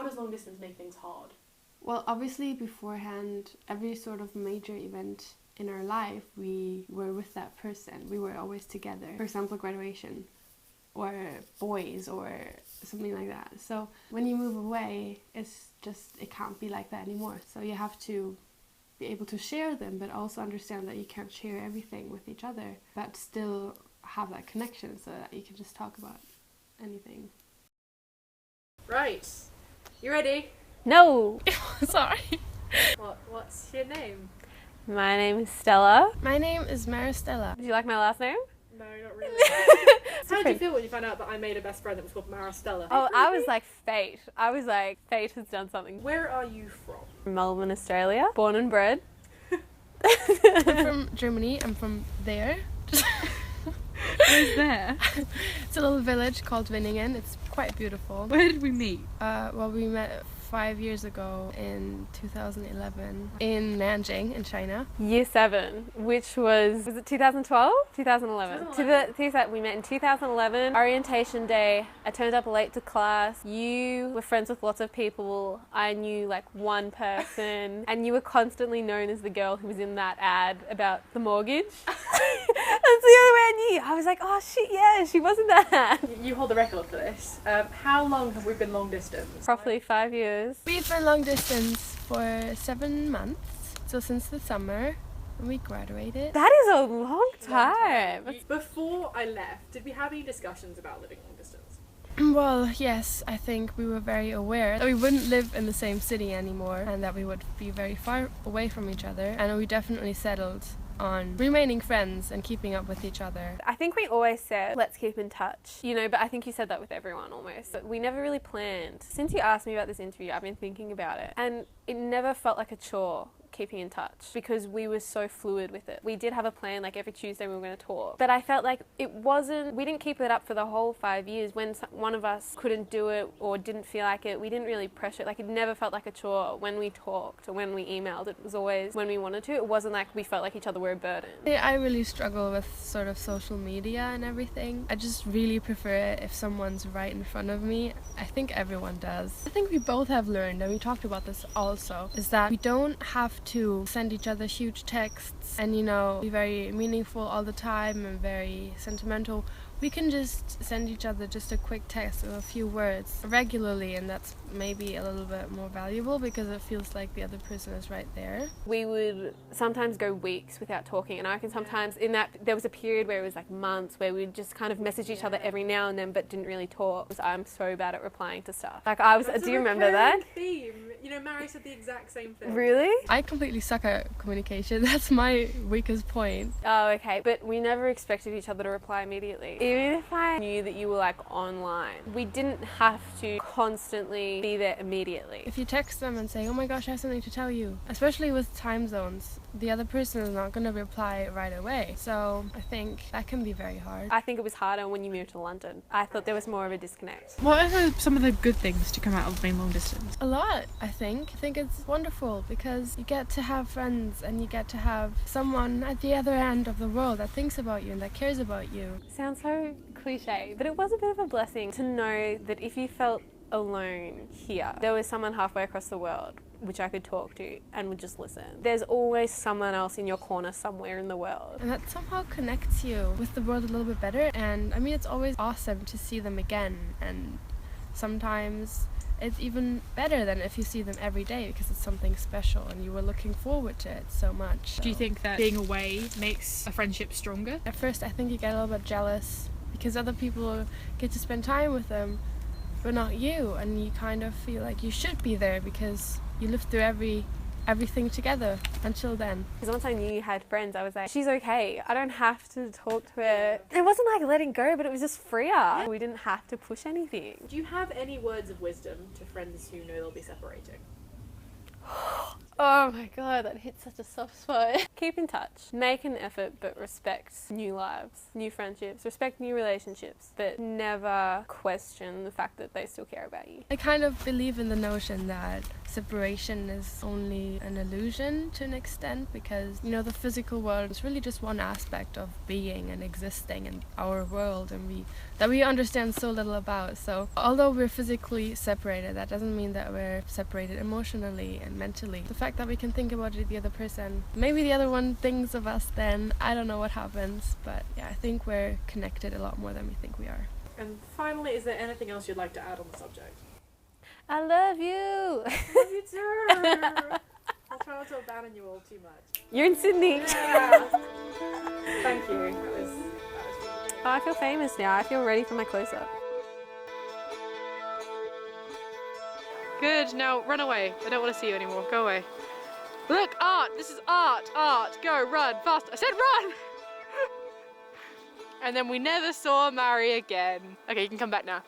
how does long distance make things hard? Well, obviously beforehand, every sort of major event in our life, we were with that person. We were always together. For example, graduation, or boys, or something like that. So when you move away, it's just, it can't be like that anymore. So you have to be able to share them, but also understand that you can't share everything with each other, but still have that connection so that you can just talk about anything. Right. You ready? No! Sorry. What's your name? My name is Stella. My name is Maristella. Do you like my last name? No, not really. How did you feel when you found out that I made a best friend that was called Maristella? Oh, I was like, fate. I was like, fate has done something. Where are you from? Melbourne, Australia. Born and bred. I'm from Germany. I'm from there. Where's there? It's a little village called Winningen. It's quite beautiful. Where did we meet? Well, we met 5 years ago in 2011 in Nanjing in China. Year 7, which was it 2012? 2011. We met in 2011, orientation day. I turned up late to class. You were friends with lots of people. I knew like one person, and you were constantly known as the girl who was in that ad about the mortgage. That's the only way I knew. I was like, oh shit, yeah, she wasn't that. You hold the record for this. How long have we been long distance? Roughly 5 years. We've been long distance for 7 months, so since the summer when we graduated. That is a long time. Before I left, did we have any discussions about living long distance? Well, yes, I think we were very aware that we wouldn't live in the same city anymore and that we would be very far away from each other, and we definitely settled on remaining friends and keeping up with each other. I think we always said, let's keep in touch, you know, but I think you said that with everyone almost. But we never really planned. Since you asked me about this interview, I've been thinking about it, and it never felt like a chore keeping in touch because we were so fluid with it. We did have a plan, like every Tuesday we were going to talk, but I felt like we didn't keep it up for the whole 5 years. When one of us couldn't do it or didn't feel like it, we didn't really pressure it. Like, it never felt like a chore when we talked or when we emailed. It was always when we wanted to. It wasn't like we felt like each other were a burden. Yeah, I really struggle with sort of social media and everything. I just really prefer it if someone's right in front of me. I think everyone does. I think we both have learned, and we talked about this also, is that we don't have to send each other huge texts and, you know, be very meaningful all the time and very sentimental. We can just send each other just a quick text with a few words regularly, and that's maybe a little bit more valuable because it feels like the other person is right there. We would sometimes go weeks without talking, and I reckon sometimes in that there was a period where it was like months where we'd just kind of message each other every now and then but didn't really talk. I'm so bad at replying to stuff. Like do you remember that? Theme. You know, Mary said the exact same thing. Really? I completely suck at communication. That's my weakest point. Oh, okay. But we never expected each other to reply immediately. Even if I knew that you were like online, we didn't have to constantly be there immediately. If you text them and say, oh my gosh, I have something to tell you, especially with time zones, the other person is not going to reply right away. So I think that can be very hard. I think it was harder when you moved to London. I thought there was more of a disconnect. What are some of the good things to come out of being long distance? A lot, I think. I think it's wonderful because you get to have friends and you get to have someone at the other end of the world that thinks about you and that cares about you. Sounds so cliche, but it was a bit of a blessing to know that if you felt alone here, there was someone halfway across the world which I could talk to and would just listen. There's always someone else in your corner somewhere in the world. And that somehow connects you with the world a little bit better. And I mean, it's always awesome to see them again, and sometimes it's even better than if you see them every day because it's something special and you were looking forward to it so much. Do you think that being away makes a friendship stronger? At first I think you get a little bit jealous because other people get to spend time with them but not you, and you kind of feel like you should be there because you lived through everything together until then. Because once I knew you had friends, I was like, she's okay. I don't have to talk to her. It wasn't like letting go, but it was just freer. We didn't have to push anything. Do you have any words of wisdom to friends who know they'll be separating? Oh my god, that hit such a soft spot. Keep in touch. Make an effort, but respect new lives, new friendships, respect new relationships, but never question the fact that they still care about you. I kind of believe in the notion that separation is only an illusion to an extent, because, you know, the physical world is really just one aspect of being and existing in our world, and that we understand so little about. So although we're physically separated, that doesn't mean that we're separated emotionally and mentally. The fact that we can think about the other person, maybe the other one thinks of us, then I don't know what happens, but yeah, I think we're connected a lot more than we think we are. And finally, is there anything else you'd like to add on the subject? I love you. Love you too. I'll try not to abandon you all too much. You're in Sydney. Yeah. Thank you. That was Oh, I feel famous now. I feel ready for my close-up. good. Now run away. I don't want to see you anymore. Go away. Look, art. This is art. Art. Go, run, fast. I said run. And then we never saw Mary again. Okay, you can come back now.